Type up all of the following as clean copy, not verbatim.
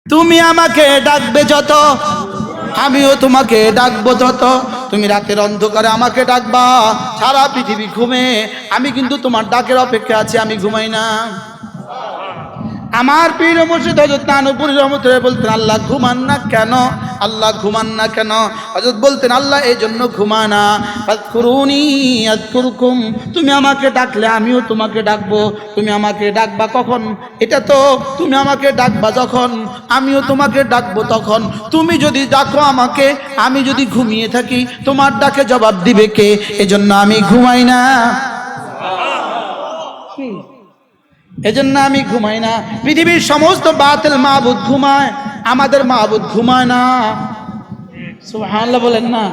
তুমি আমাকে ডাকবে যত, আমিও তোমাকে ডাকবো তত। তুমি রাতের অন্ধকারে আমাকে ডাকবা, সারা পৃথিবী ঘুমে, আমি কিন্তু তোমার ডাকের অপেক্ষা আছি, আমি ঘুমাই না। আমার পীর মুর্শিদ হযরত নানুপুরী রহমতুল্লাহ বলতেন, আল্লাহ ঘুমান না কেন? আল্লাহ ঘুমান না কেন? হযরত বলতেন, আল্লাহ এই জন্য ঘুমায় না, ফাযকুরুনি আযকুরকুম, তুমি আমাকে ডাকলে আমিও তোমাকে ডাকবো। তুমি আমাকে ডাকবা কখন? এটা তো তুমি আমাকে ডাকবা যখন, আমিও তোমাকে ডাকবো তখন। তুমি যদি ডাকো আমাকে, আমি যদি ঘুমিয়ে থাকি, তোমার ডাকে জবাব দিবে কে? এজন্য আমি ঘুমাই না, এজন্য আমি ঘুমাই না। পৃথিবীর সমস্ত বাতিল মাবুদ ঘুমায়, আমাদের মাবুদ ঘুমায় না। সুবহানাল্লাহ বলেন না।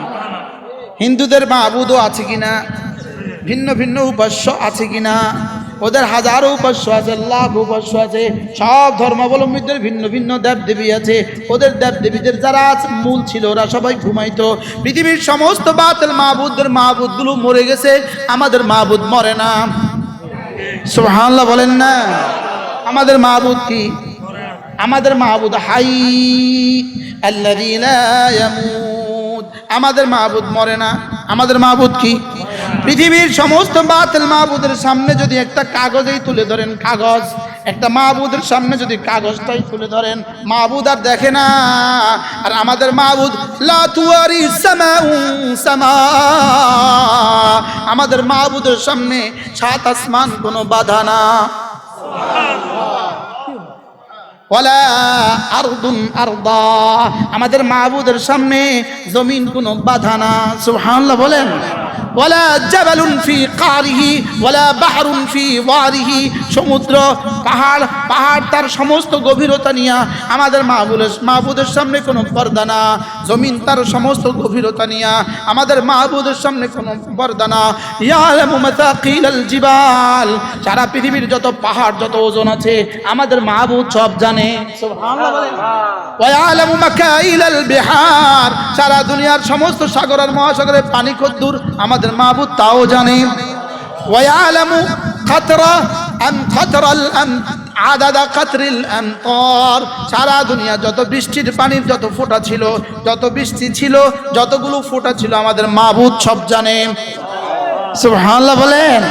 হিন্দুদের মাবুদও আছে কিনা, ভিন্ন ভিন্ন উপাস্য আছে কিনা, ওদের হাজারো উপাস্য আছে, লাখ উপাস্য আছে। সব ধর্মাবলম্বীদের ভিন্ন ভিন্ন দেবদেবী আছে, ওদের দেবদেবীদের যারা মূল ছিল ওরা সবাই ঘুমাইতো। পৃথিবীর সমস্ত বাতিল মাবুদদের মাবুদগুলো মরে গেছে, আমাদের মাবুদ মরে না। সুবহানাল্লাহ বলেন না। আমাদের মাবুদ কি? আমাদের মাবুদ হাই আল্লাযী লা ইয়ামুত, আমাদের মাবুদ মরে না। আমাদের মাবুদ কি? পৃথিবীর সমস্ত বাতিল মাবুদের সামনে যদি একটা কাগজেই তুলে ধরেন, কাগজ, একটা মাবুদের সামনে যদি কাগজটাই তুলে ধরেন, মাবুদ আর দেখে না। আর আমাদের মাবুদ লা তুয়ারি সামাউ সামা, আমাদের মাবুদের সামনে সাত আসমান কোনো বাধা না। ওয়ালা আরদুন আরদা, আমাদের মাবুদের সামনে জমিন কোনো বাধা না। সুবহানাল্লাহ বলেন। ওয়ালা জাবালুন ফি কারিহি ওয়ালা বাহরুন ফি ওয়ারিহি, সমুদ্র পাহাড়, পাহাড় তার সমস্ত গভীরতা নিয়ে আমাদের মাবুদের সামনে কোনো পর্দা না। জমিন তার সমস্ত গভীরতা নিয়ে আমাদের মাবুদের সামনে কোনো পর্দা না। ইয়ালামু মাতাকিলাল জিবাল, সারা পৃথিবীর যত পাহাড়, যত ওজন আছে, আমাদের মাবুদ সব জানে। সুবহানাল্লাহ বলেন। ওয়া ইয়ালামু মাকাইলাল বিহার, সারা দুনিয়ার সমস্ত সাগর আর মহাসাগরের পানি কদ্দুর আমাদের মাবুদ তাও জানে। ওয়া ইয়ালামু কাতরা আম কাতরাল আম আদাদা কাতরিল আমতার, সারা দুনিয়া যত বৃষ্টির পানির যত ফোঁটা ছিল, যত বৃষ্টি ছিল, যতগুলো ফোঁটা ছিল, আমাদের মাবুদ সব জানে। সুবহানাল্লাহ বলেন।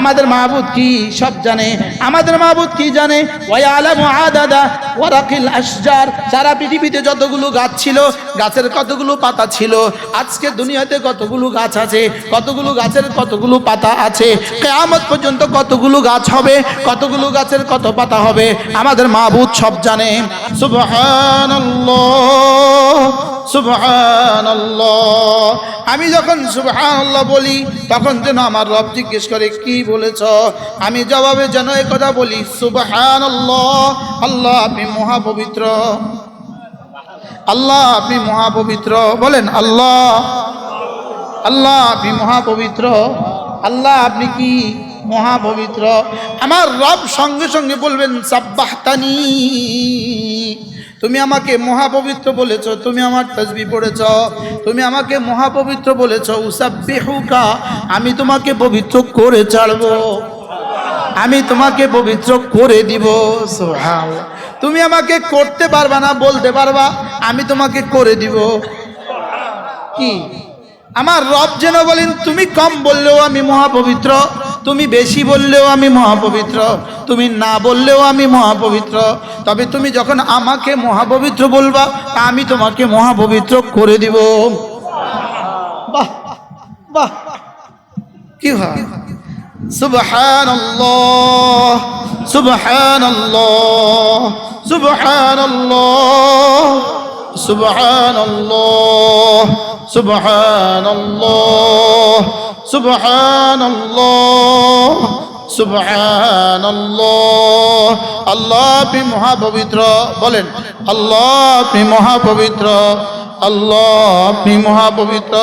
আমাদের মাবুদ কি সব জানে। আমাদের মাবুদ কি জানে? ওয়া ইয়ালামু আদাদা ওয়ারাকিল আশজার, সারা পৃথিবীতে যতগুলো গাছ ছিল, গাছের কতগুলো পাতা ছিল, আজকে দুনিয়াতে কতগুলো গাছ আছে, কতগুলো গাছের কতগুলো পাতা আছে, কিয়ামত পর্যন্ত কতগুলো গাছ হবে, কতগুলো গাছের কত পাতা হবে, আমাদের মাবুদ সব জানে। সুবহানাল্লাহ সুবহানাল্লাহ। আমি যখন সুবহানাল্লাহ বলি, তখন যেন আমার রব জিজ্ঞেস করে কি বলেছ, আমি জবাবে যেন এই কথা বলি, সুবহানাল্লাহ, আল্লাহ আপনি মহাপবিত্র, আল্লাহ আপনি মহাপবিত্র। বলেন আল্লাহ, আল্লাহ আপনি মহাপবিত্র, আল্লাহ আপনি কি মহাপবিত্র। আমার রব সঙ্গে সঙ্গে বলবেন সাব্বাহতানি, তুমি আমাকে মহাপবিত্র বলেছ, তুমি আমার তাসবিহ পড়েছ, তুমি আমাকে মহাপবিত্র বলেছ। উসাব্বিহুকা, আমি তোমাকে পবিত্র করে ছাড়বো, আমি তোমাকে পবিত্র করে দিব। সুবহানাল্লাহ। তুমি আমাকে করতে পারবা না, বলতে পারবা, আমি তোমাকে করে দিব। কি আমার রব যেন বলেন, তুমি কম বললেও আমি মহাপবিত্র, তুমি বেশি বললেও আমি মহাপবিত্র, তুমি না বললেও আমি মহাপবিত্র, তবে তুমি যখন আমাকে মহাপবিত্র বলবা, আমি তোমাকে মহাপবিত্র করে দিব। বাহ বাহ, কি হয়। সুবহানাল্লাহ সুবহানাল্লাহ সুবহানাল্লাহ সুবহানাল্লাহ সুবহানাল্লাহ সুবহানাল্লাহ সুবহানাল্লাহ। আল্লাহ আপনি মহাপবিত্র। বলেন আল্লাহ আপনি মহাপবিত্র, আল্লাহ আপনি মহাপবিত্র।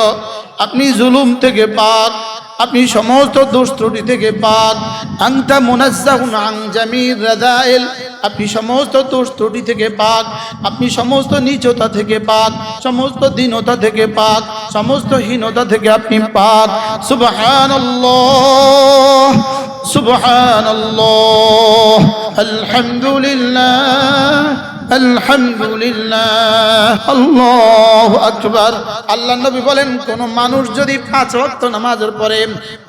আপনি জুলুম থেকে পাক, আপনি সমস্ত দোষ ত্রুটি থেকে পাক। আনতা মুনাজ্জাহুন আন জামির রাযাইল, আপনি সমস্ত দোষ ত্রুটি থেকে পাক, আপনি সমস্ত নীচতা থেকে পাক, সমস্ত দীনতা থেকে পাক, সমস্ত হীনতা থেকে আপনি পাক। সুবহানাল্লাহ সুবহানাল্লাহ আলহামদুলিল্লাহ আলহামদুলিল্লাহ, আল্লাহু আকবার। আল্লাহ নবী বলেন, কোন মানুষ যদি 5 ওয়াক্ত নামাজের পরে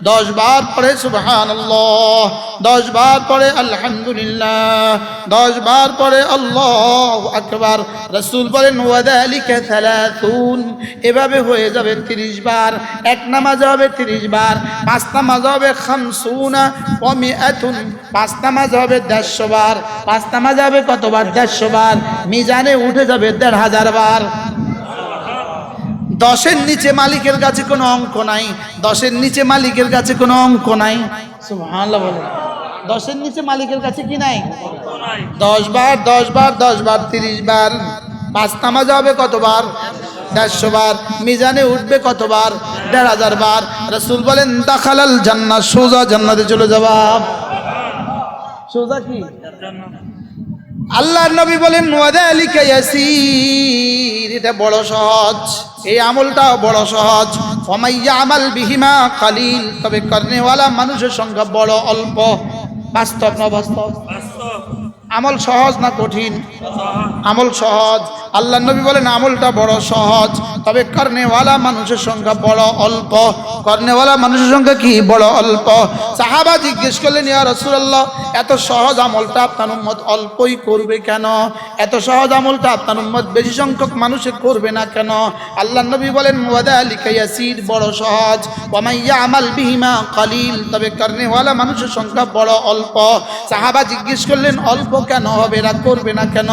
10 বার পড়ে সুবহানাল্লাহ, 10 বার পড়ে আলহামদুলিল্লাহ, 10 বার পড়ে আল্লাহু আকবার, রাসূল বলেন ওয়াদালিকা 30, এভাবে হয়ে যাবে 30 বার। এক নামাজে হবে 30 বার, 5 নামাজ হবে 50 ওয়া 100, 5 নামাজ হবে 150 বার, 5 নামাজ হবে কতবার? 150 বার। মিজানে উঠে যাবে 1500 বার। 10-এর নিচে মালিকের কাছে কোনো অঙ্ক নাই, 10-এর নিচে মালিকের কাছে কোনো অঙ্ক নাই। সুবহানাল্লাহ বলেন। 10-এর নিচে মালিকের কাছে কি নাই? 10 বার, 10 বার, 10 বার, 30 বার। 5 নামাজ হবে কতবার? 150 বার। মিজানে উঠবে কতবার? 1500 বার। রাসূল বলেন দাখালাল জান্নাহ, সোজা জান্নাতে চলে যাবা। সোজা কি? আল্লাহর নবী বলেন ওয়াদালিকা ইয়াসির, এটা বড় সহজ, এই আমলটা বড় সহজ। ওয়ামাইয়া আমাল বিহিমা কালিল, তবে করনেওয়ালা মানুষের সংখ্যা বড় অল্প। বাস্তব না বাস্তব? আমল সহজ না কঠিন? আমল সহজ। আল্লাহ নবী বলেন আমলটা বড় সহজ, তবে করনেওয়ালা মানুষের সংখ্যা বড় অল্প। করনেওয়ালা মানুষের সংখ্যা কি? বড় অল্প। সাহাবা জিজ্ঞেস করলেন, ইয়া রাসূলুল্লাহ, এত সহজ আমলটা আপনার উম্মত অল্পই করবে কেন? এত সহজ আমলটা আপনার উম্মত বেশি সংখ্যক মানুষে করবে না কেন? আল্লাহ নবী বলেন ওয়াদালিকা ইয়াসির, বড় সহজ। ওয়ামাইয়া আমাল বিহিমা কালিল, তবে করনেওয়ালা মানুষের সংখ্যা বড় অল্প। সাহাবা জিজ্ঞেস করলেন অল্প কেন হবে, এরা করবে না কেন?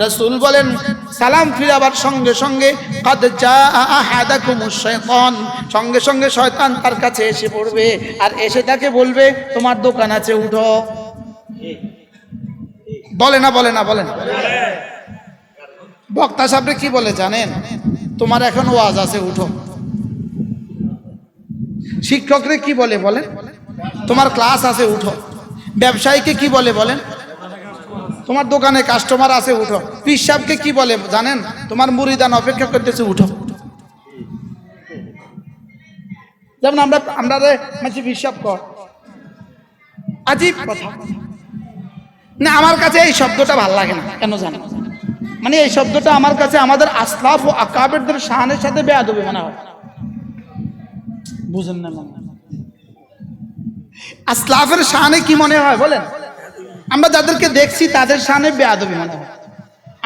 রাসূল বলেন সালাম ফিরাবার সঙ্গে সঙ্গে কাদ জাআ আহাদাকুমুশ শাইতান, সঙ্গে সঙ্গে শয়তান তার কাছে এসে পড়বে আর এসে তাকে বলবে তোমার দোকান আছে, উঠো। বলে না বলে না? বলেন। বক্তা সাহেবরে কি বলে জানেন? তোমার এখন ওয়াজ আছে, উঠো। শিক্ষকরে কি বলে বলেন? তোমার ক্লাস আছে, উঠো। ব্যবসায়ীকে কি বলে বলেন? তোমার দোকানে কাস্টমার আছে, উঠো। পীর সাহেবকে কি বলে জানেন? তোমার মুরিদান অপেক্ষা করতেছে, উঠো। যেমন আমরা পীর সাহেব কর, আজীব কথা না। আমার কাছে এই শব্দটা ভালো লাগে না, কেন জানেন? মানে এই শব্দটা আমার কাছে আমাদের আসলাফ ও আকাবেরদের শানের সাথে বেয়াদবি মনে হয়। বুঝেন না? আসলাফের শানে কি মনে হয় বলেন? আমরা যাদেরকে দেখছি তাদের সামনে বেয়াদবি মনে হয়।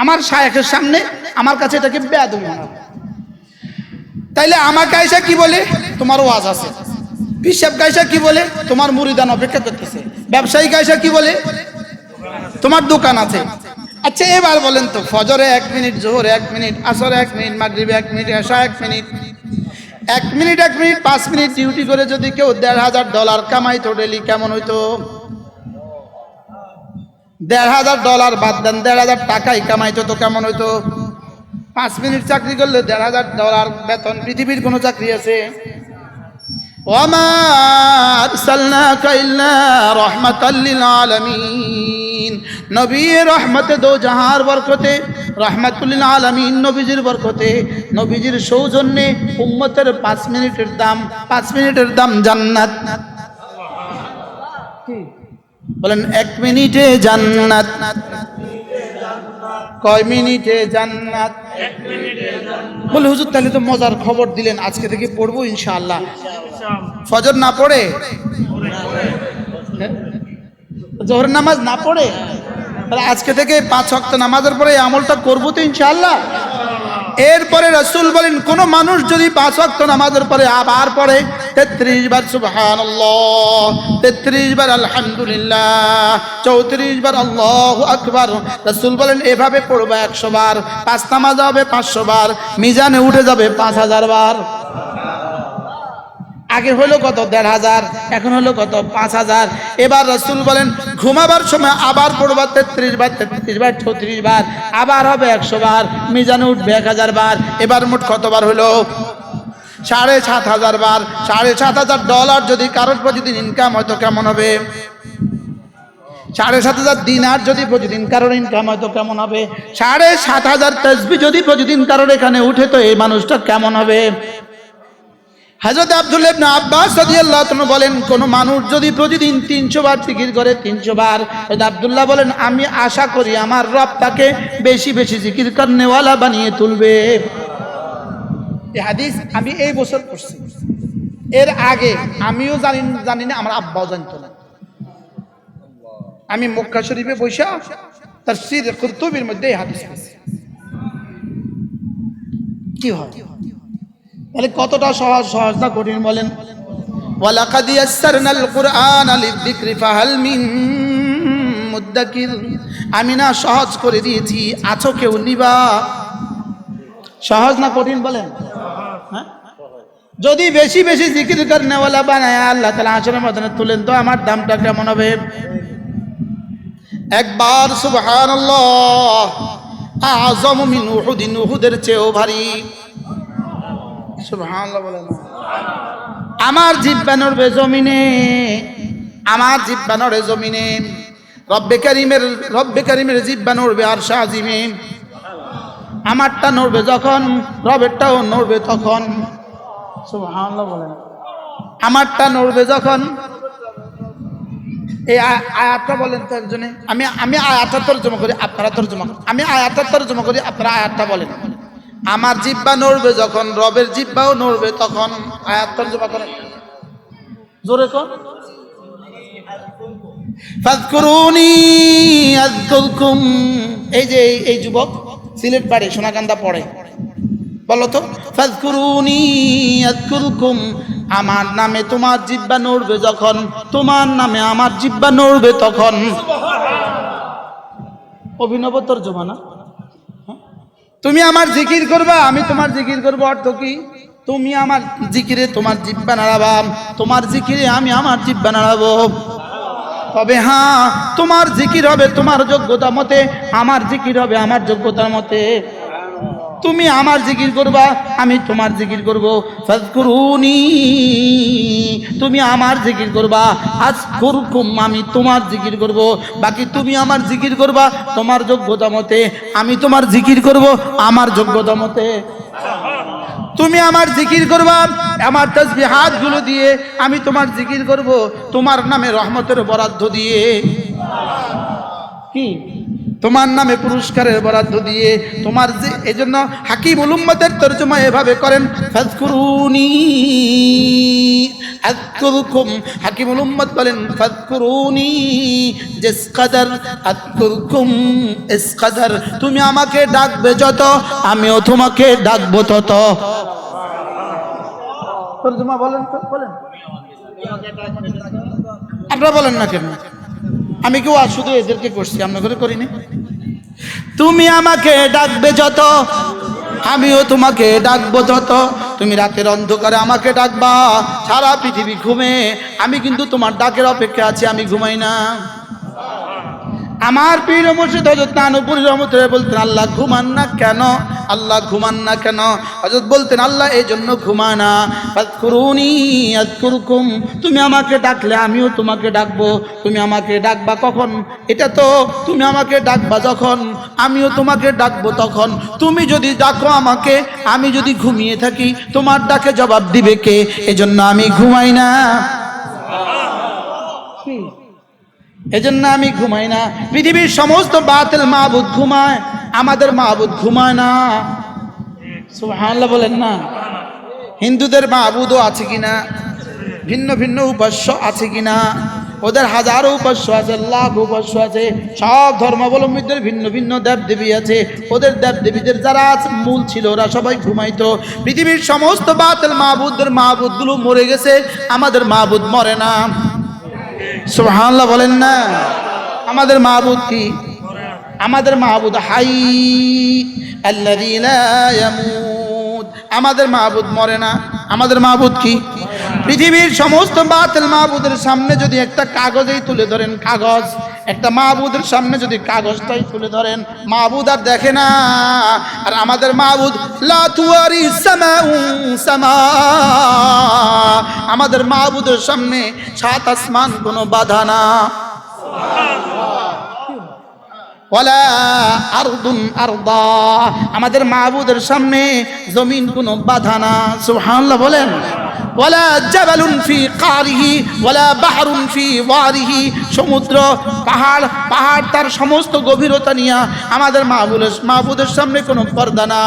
আমার শায়েখের সামনে আমার কাছে এটাকে বেয়াদবি মনে হয়। তাইলে আমাকে আয়েশা কি বলে? তোমার ওয়াজ আছে। পীর সাহেব আয়েশা কি বলে? তোমার মুরিদান অপেক্ষা করতেছে। ব্যবসায়ী আয়েশা কি বলে? তোমার দোকান আছে। আচ্ছা এবার বলেন তো, ফজরে 1 মিনিট, জোহরে 1 মিনিট, আসরে 1 মিনিট, মাগরিবে 1 মিনিট, এশা 1 minute, 1 minute 1 minute 5 minute duty করে যদি কেউ $1,500 কামাইতো ডেলি, কেমন হইতো? $1,500 বাদ দেন, 1,500 টাকাই কামাইতো তো কেমন হইতো? 5 মিনিট চাকরি করলে $1,500 বেতন। পৃথিবীর কোন চাকরি আছে? ওয়ামা আরসালনাকা ইল্লা রাহমাতাল লিল আলামিন, নবী রহমতে দো জাহার বরকতে, রাহমাতুল লিল আলামিন নবীজির বরকতে, নবীজির সৌজন্যে উম্মতের 5 মিনিটের দাম, 5 মিনিটের দাম জান্নাত। বলেন 1 মিনিটে জান্নাত। কয় মিনিটে জান্নাত? 1 মিনিটে জান্নাত। বলে হুজুর তাহলে তো মজার খবর দিলেন, আজকে থেকে পড়বো ইনশাআল্লাহ। ফজর না পড়ে, জোহর নামাজ না পড়ে, তাহলে আজকে থেকে 5 ওয়াক্ত নামাজের পরে এই আমলটা করবো তো ইনশাআল্লাহ। এরপরে রাসূল বলেন কোন মানুষ যদি 5 ওয়াক্ত নামাজের পরে আবার পড়ে 33 বার সুবহানাল্লাহ, 33 বার আলহামদুলিল্লাহ, 34 বার আল্লাহু আকবার, রাসূল বলেন এভাবে পড়বে 100 বার, 5 নামাজ হবে 500 বার, মিজানে উঠে যাবে 5000 বার। আগে হলো কত? 1,500, এখন হলো কত? 5000। এবার রাসূল বলেন ঘুমাবার সময় আবার পড়বা 33 বার, 33 বার, 34 বার, আবার হবে 100 বার, মিজানে উঠবে 1000 বার। এবার মোট কতবার হলো? 7,500 বার। $7,500 যদি কারোর প্রতিদিন ইনকাম হয় তো কেমন হবে? 7,500 দিনার যদি প্রতিদিন কারোর ইনকাম হয় তো কেমন হবে? 7,500 তাসবিহ যদি প্রতিদিন কারোর এখানে উঠে তো এই মানুষটা কেমন হবে? হযরত আব্দুল্লাহ ইবনে আব্বাস রাদিয়াল্লাহু তাআলা বলেন, কোন মানুষ যদি প্রতিদিন 300 বার জিকির করে, 300 বার, হযরত আব্দুল্লাহ বলেন আমি আশা করি আমার রব তাকে বেশি বেশি জিকির করনেওয়ালা বানিয়ে তুলবে। এই হাদিস আমি এই বছর পড়ছি, এর আগে আমিও জানি না, আমার আব্বাও জানতো না। আমি মক্কা শরীফে বসে তাফসীর কুরতুবীর মধ্যে এই হাদিস পড়ছি। কি হয় তাহলে কতটা সহজ, সহজ না কঠিন বলেন? ওয়ালাকাদ ইয়াসসারনাল কুরআনা লিযিকরি ফাহাল মিন মুদ্দাকির। আমি না সহজ করে দিয়েছি, আছো কেউ নিবা? সহজ না কঠিন বলেন? হ্যাঁ, যদি বেশি বেশি জিকির করনেওয়ালা বানায় আল্লাহ তাআলা হাশরের ময়দানে তুলেন তো আমার দামটা কেমন হবে? একবার সুবহানাল্লাহ আযম মিন উহুদিন, উহুদের চেয়েও ভারী। সুবহানাল্লাহ বলেন। আমার জিহ্বা নড়বে জমিনে, আমার জিহ্বা নড়ে জমিনে, রব্বে কারীমের জিহ্বা নড়বে আরশ আজিমে। আমারটা নড়বে যখন, রবেরটাও নড়বে তখন। সুবহানাল্লাহ বলেন। আমারটা নড়বে যখন, এই আয়াতটা বলেন তো একজনে। আমি আয়াতটা তরজমা করি, আপনারা তরজমা করেন। আমি আয়াতটা তরজমা করি, আপনারা আয়াতটা বলেন। আমার জিহ্বা নড়বে যখন, রবের জিহ্বাও নড়বে তখন। আয়াত তরজমা করেন জোরে কোন। ফাযকুরুনি আযকুরকুম। এই যে এই যুবক সিলেট বাড়ি সোনাকান্দা পড়ে, বলো তো ফাযকুরুনি আযকুরকুম। আমার নামে তোমার জিহ্বা নড়বে যখন, তোমার নামে আমার জিহ্বা নড়বে তখন। অভিনব তরজমা না? তুমি আমার জিকির করবা, আমি তোমার জিকির করব। অর্থ কি? তুমি আমার জিকিরে তোমার জিহ্বা নাড়াবা, তোমার জিকিরে আমি আমার জিহ্বা নাড়াবো। তবে হ্যাঁ, তোমার জিকির হবে তোমার যোগ্যতা মতে, আমার জিকির হবে আমার যোগ্যতার মতে। তুমি আমার জিকির করবা, আমি তোমার জিকির করব। ফাযকুরুনি, তুমি আমার জিকির করবা, আযকুরকুম, আমি তোমার জিকির করব। বাকি তুমি আমার জিকির করবা তোমার যোগ্যতা মতে, আমি তোমার জিকির করব আমার যোগ্যতা মতে। তুমি আমার জিকির করবা আমার তাসবিহাত গুলো দিয়ে, আমি তোমার জিকির করব তোমার নামে রহমতের বরাদ্দ দিয়ে। কি? তোমার নামে পুরস্কারের বরাদ্দ দিয়ে। তোমার যে, এজন্য হাকিমুল উম্মতের তরজমা এভাবে করেন, ফাযকুরুনি আযকুরকুম। হাকিমুল উম্মত বলেন ফাযকুরুনি জিসকাদার আযকুরকুম ইসকাদার। তুমি আমাকে ডাকবে যত, আমিও তোমাকে ডাকবো তত। তরজমা বলেন তো, বলেন। আপনারা বলেন না কেন? আমি কি ওয়াজ শুধু এদেরকে করছি, আপনাদের করিনি? তুমি আমাকে ডাকবে যত, আমিও তোমাকে ডাকবো তত। তুমি রাতের অন্ধকারে আমাকে ডাকবা, সারা পৃথিবী ঘুমে, আমি কিন্তু তোমার ডাকের অপেক্ষা আছি, আমি ঘুমাই না। আমার পীর মুর্শিদ হযরত নানুপুরী রহমতুল্লাহ বলতেন, আল্লাহ ঘুমান না কেন? আল্লাহ ঘুমান না কেন? হযরত বলতেন, আল্লাহ এই জন্য ঘুমায় না। ফাযকুরুনি আযকুরকুম। তুমি আমাকে ডাকলে আমিও তোমাকে ডাকবো। তুমি আমাকে ডাকবা কখন? এটা তো তুমি আমাকে ডাকবা যখন, আমিও তোমাকে ডাকবো তখন। তুমি যদি ডাকো আমাকে, আমি যদি ঘুমিয়ে থাকি, তোমার ডাকে জবাব দিবে কে? এজন্য আমি ঘুমাই না। এজন্য আমি ঘুমাই না। পৃথিবীর সমস্ত বাতিল মাবুদ ঘুমায়, আমাদের মাবুদ ঘুমায় না। সুবহানাল্লাহ বলেন না? হিন্দুদের মাবুদও আছে কিনা? ভিন্ন ভিন্ন উপাস্য আছে কিনা? ওদের হাজারো উপাস্য আছে, লাখ উপাস্য আছে। সব ধর্মাবলম্বীদের ভিন্ন ভিন্ন দেবদেবী আছে। ওদের দেবদেবীদের যারা মূল ছিল ওরা সবাই ঘুমাইতো। পৃথিবীর সমস্ত বাতিল মাবুদদের মাবুদগুলো মরে গেছে, আমাদের মাবুদ মরে না। সুবহানাল্লাহ বলেন না? আমাদের মাবুদ কি? আমাদের মাবুদ হাই আল্লাযী লা ইয়ামুত। আমাদের মাবুদ মরে না। আমাদের মাবুদ কি? পৃথিবীর সমস্ত বাতিল মাবুদের সামনে যদি একটা কাগজেই তুলে ধরেন, কাগজ, একটা মাবুদের সামনে যদি কাগজটাই তুলে ধরেন, মাবুদ আর দেখে না। আর আমাদের মাবুদ লা তুয়ারি সামাউ সামা। আমাদের মাবুদের সামনে সাত আসমান কোনো বাধা না। ওয়ালা আরদুন আরদা। আমাদের মাবুদের সামনে জমিন কোনো বাধা না। সুবহানাল্লাহ বলেন। ওয়ালা জাবালুন ফি কারিহি ওয়ালা বাহরুন ফি ওয়ারিহি। সমুদ্র পাহাড় তার সমস্ত গভীরতা নিয়ে আমাদের মাহবুদের সামনে কোনো পর্দা না।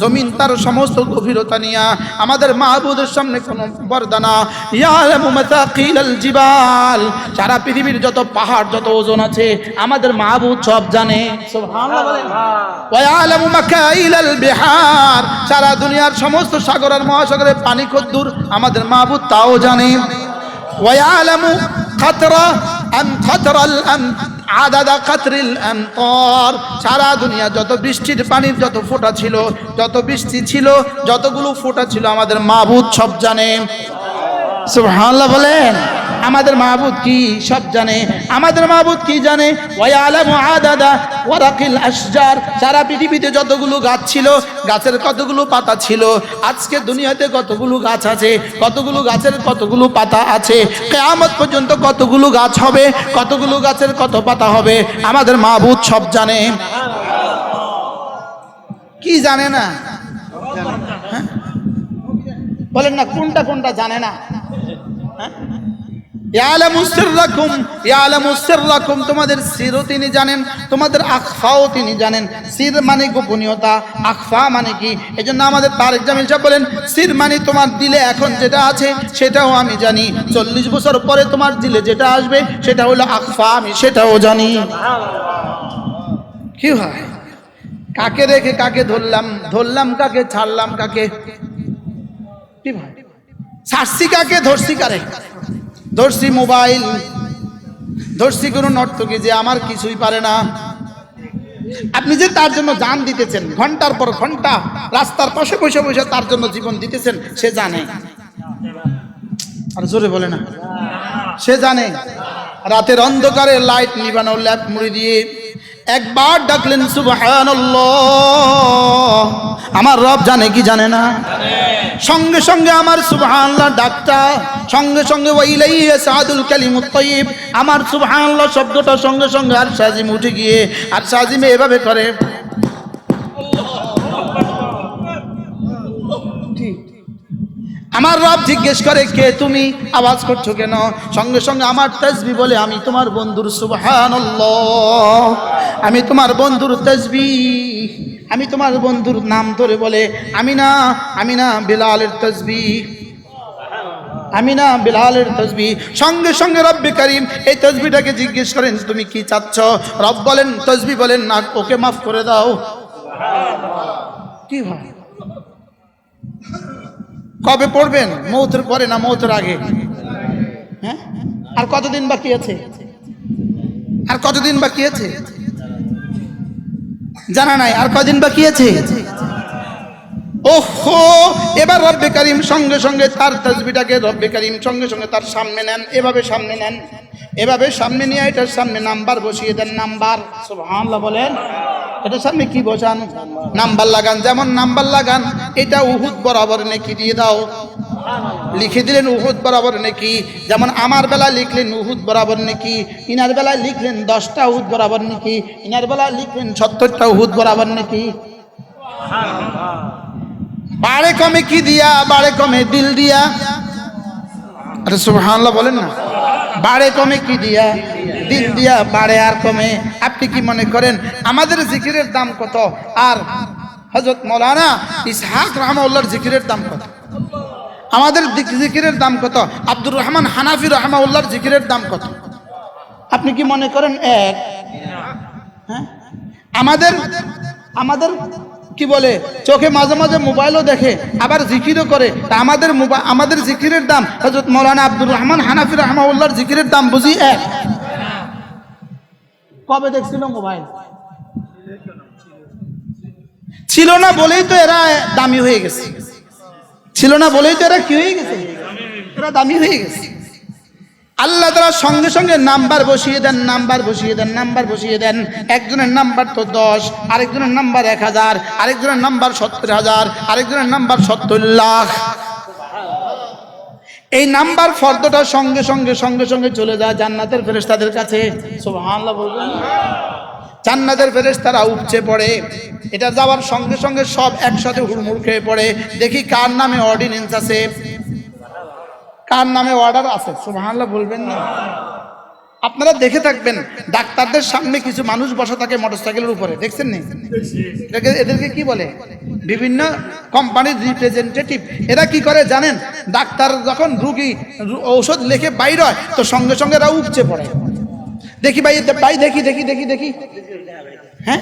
জমিন তার সমস্ত গভীরতা নিয়ে আমাদের মাহবুদের সামনে কোনো পর্দা না। ইয়ালামু মাতাকিলাল জিবাল, সারা পৃথিবীর যত পাহাড় যত ওজন আছে আমাদের মাহবুদ সব জানে। সুবহানাল্লাহ বলেন। ওয়া ইয়ালামু মাকাইলাল বিহার, সারা দুনিয়ার সমস্ত সাগর আর মহাসাগরের পানি কদ্দুর আমাদের মাহবুদ তাও জানে। ওয়া ইয়ালামু খাতরা আদাদা কাতরিল আমতার, সারা দুনিয়া যত বৃষ্টির পানির যত ফোঁটা ছিল, যত বৃষ্টি ছিল, যতগুলো ফোঁটা ছিল আমাদের মাহবুদ সব জানে। সুবহানাল্লাহ বলেন। আমাদের মাহবুদ কি সব জানে। আমাদের মাহবুদ কি জানে? ওয়া ইয়ালামু আদাদা ওয়ারাকিল আশজার, সারা পৃথিবীতে যতগুলো গাছ ছিল, গাছের কতগুলো পাতা ছিল, আজকে দুনিয়াতে কতগুলো গাছ আছে, কতগুলো গাছের কতগুলো পাতা আছে, কিয়ামত পর্যন্ত কতগুলো গাছ হবে, কতগুলো গাছের কত পাতা হবে, আমাদের মাহবুদ সব জানে। কি জানে না? হ্যাঁ? বলেন না কোনটা কোনটা জানে না? ইয়ালামু সিররাকুম, তোমাদের সিরও তিনি জানেন, তোমাদের আখফাও তিনি জানেন। সির মানে গোপনীয়তা, আখফা মানে কি? এজন্য আমাদের তারেক জামিল সাহেব বলেন, সির মানে তোমার দিলে এখন যেটা আছে সেটাও আমি জানি, 40 বছর পরে তোমার দিলে যেটা আসবে সেটা হলো আখফা, আমি সেটাও জানি। কি হয়? কাকে রেখে কাকে ধরলাম কাকে, ছাড়লাম কাকে? কি ভাই, ছাড়ছি কাকে, ধরছি কারে? ধরছি মোবাইল, ধরছি কোনো নর্তকী যে আমার কিছুই পারে না। আপনি যে তার জন্য জান দিতেছেন, ঘন্টার পর ঘন্টা রাস্তার পাশে বসে বসে তার জন্য জীবন দিতেছেন, সে জানে। আর জোরে বলে না, সে জানে। রাতের অন্ধকারে লাইট নিবানো, ল্যাম্প মুড়ি দিয়ে একবার ডাকলেন সুবহানাল্লাহ, আমার রব জানে কি জানে না? সঙ্গে সঙ্গে আমার সুবহানাল্লাহ ডাকটা, সঙ্গে সঙ্গে ওয়াইলাইহি ইয়াসাদুল কালিমুত তাইয়্যিব, আমার সুবহানাল্লাহ শব্দটা সঙ্গে সঙ্গে আর সাজিম উঠে গিয়ে আর সাজিমে এভাবে করে। আমার রব জিজ্ঞেস করে, কে তুমি? আওয়াজ করছো কেন? সঙ্গে সঙ্গে আমার তাসবিহ বলে, আমি তোমার বন্ধুর সুবহানাল্লাহ, আমি তোমার বন্ধুর তাসবিহ, আমি তোমার বন্ধুর নাম ধরে বলে, আমি না বিলালের তাসবিহ, আমি না বিলালের তাসবিহ। সঙ্গে সঙ্গে রব্বে কারীম এই তাসবিহটাকে জিজ্ঞেস করেন, তুমি কি চাচ্ছ? রব বলেন, তাসবিহ বলেন, না ওকে মাফ করে দাও। কি ভাই, কবে পড়বেন? মৌতের পরে না মৌতের আগে? হ্যাঁ, আর কতদিন বাকি আছে? আর কতদিন বাকি আছে জানা নাই। আর কদিন বাকি আছে? ওহো, এবার রব্বে কারীম সঙ্গে সঙ্গে তার তাসবিহটাকে রব্বে কারীম সঙ্গে সঙ্গে তার সামনে নেন, এভাবে সামনে নেন, এভাবে সামনে নিয়ে এটার সামনে নাম্বার বসিয়ে দেন। নাম্বার, সুবহানাল্লাহ বলেন। এটার সামনে কি বসান? নাম্বার লাগান। যেমন নাম্বার লাগান, এটা উহুদ বরাবর নেকি দিয়ে দাও, লিখে দিলেন উহুদ বরাবর নেকি। যেমন আমার বেলা লিখলেন উহুদ বরাবর নেকি, ইনার বেলা লিখলেন 10টা উহুদ বরাবর নেকি, ইনার বেলা লিখলেন 70টা উহুদ বরাবর নেকি। বাড়ে কমে কি দিয়া? বাড়ে কমে দিল দিয়া। আরে সুবহানাল্লাহ বলেন না। বাড়ে কমে কি দিয়া? দিল দিয়া। বাড়ে আর কমে। আপনি কি মনে করেন আমাদের জিকিরের দাম কত আর হযরত মাওলানা ইসহাক রাহমাহুল্লাহর জিকিরের দাম কত? আমাদের জিকিরের দাম কত? আব্দুর রহমান হানাফি রাহমাহুল্লাহর জিকিরের দাম কত? আপনি কি মনে করেন এক? হ্যাঁ, আমাদের কি বলে, চোখে মাঝে মাঝে মোবাইলও দেখে আবার জিকিরও করে। তা আমাদের জিকিরের দাম হযরত মাওলানা আব্দুর রহমান হানাফি রাহমাহুল্লাহর জিকিরের দাম বুঝি এক? কবে দেখছিল মোবাইল? ছিল না বলেই তো এরা দামি হয়ে গেছে। ছিল না বলেই তো এরা কি হয়ে গেছে? এরা দামি হয়ে গেছে। আল্লাহ তাআলা সঙ্গে সঙ্গে নাম্বার বসিয়ে দেন, নাম্বার বসিয়ে দেন, নাম্বার বসিয়ে দেন। একজনের নাম্বার তো 10, আরেকজনের নাম্বার 1000, আরেকজনের নাম্বার 70,000, আরেকজনের নাম্বার 70 লাখ। এই নাম্বার ফর্দটা সঙ্গে সঙ্গে চলে যায় জান্নাতের ফেরেশতাদের কাছে। সুবহানাল্লাহ বলবেন। জান্নাতের ফেরেশতারা উপচে পড়ে। এটা যাওয়ার সঙ্গে সঙ্গে সব একসাথে হুড়মুড় খেয়ে পড়ে, দেখি কার নামে অর্ডিন্যান্স আছে। কার নামে অর্ডার আছে সুবহানাল্লাহ বলবেন না? আপনারা দেখে থাকবেন ডাক্তারদের সামনে কিছু মানুষ বসা থাকে মোটরসাইকেলের উপরে, দেখছেন নি? এদেরকে কি বলে? বিভিন্ন কোম্পানির রিপ্রেজেন্টেটিভ। এরা কি করে জানেন? ডাক্তার যখন রুগী ঔষধ লিখে বাইর হয় তো সঙ্গে সঙ্গে এরা উপচে পড়ে, দেখি ভাই ভাই দেখি দেখি দেখি দেখি, হ্যাঁ,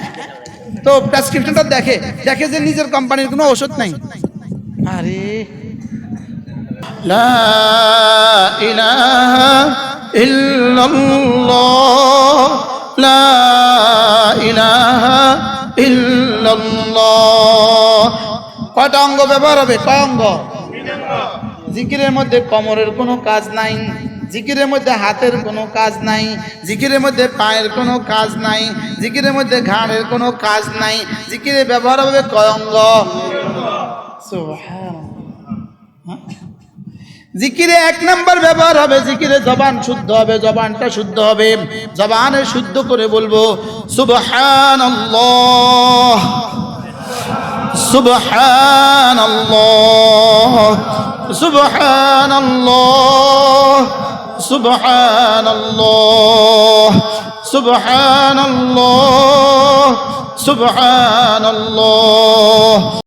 তো প্রেসক্রিপশনটা দেখে দেখে যে নিজের কোম্পানির কোনো ওষুধ নাই। আরে লা ইলাহা ইল্লাল্লাহ, লা ইলাহা ইল্লাল্লাহ। কয়টা অঙ্গ ব্যবহার হবে? কয় অঙ্গ? জিকিরের মধ্যে কোমরের কোনো কাজ নাই, জিকিরের মধ্যে হাতের কোনো কাজ নাই, জিকিরের মধ্যে পায়ের কোনো কাজ নাই, জিকিরের মধ্যে ঘাড়ের কোনো কাজ নাই। জিকিরে ব্যবহার হবে কয় অঙ্গ? সুবহানাল্লাহ। জিকিরে এক নাম্বার ব্যবহার হবে, জিকিরে জবান শুদ্ধ হবে, জবানটা শুদ্ধ হবে, জবানে শুদ্ধ করে বলবো সুবহানাল্লাহ, সুবহানাল্লাহ, সুবহানাল্লাহ, সুবহানাল্লাহ, সুবহানাল্লাহ, সুবহানাল্লাহ।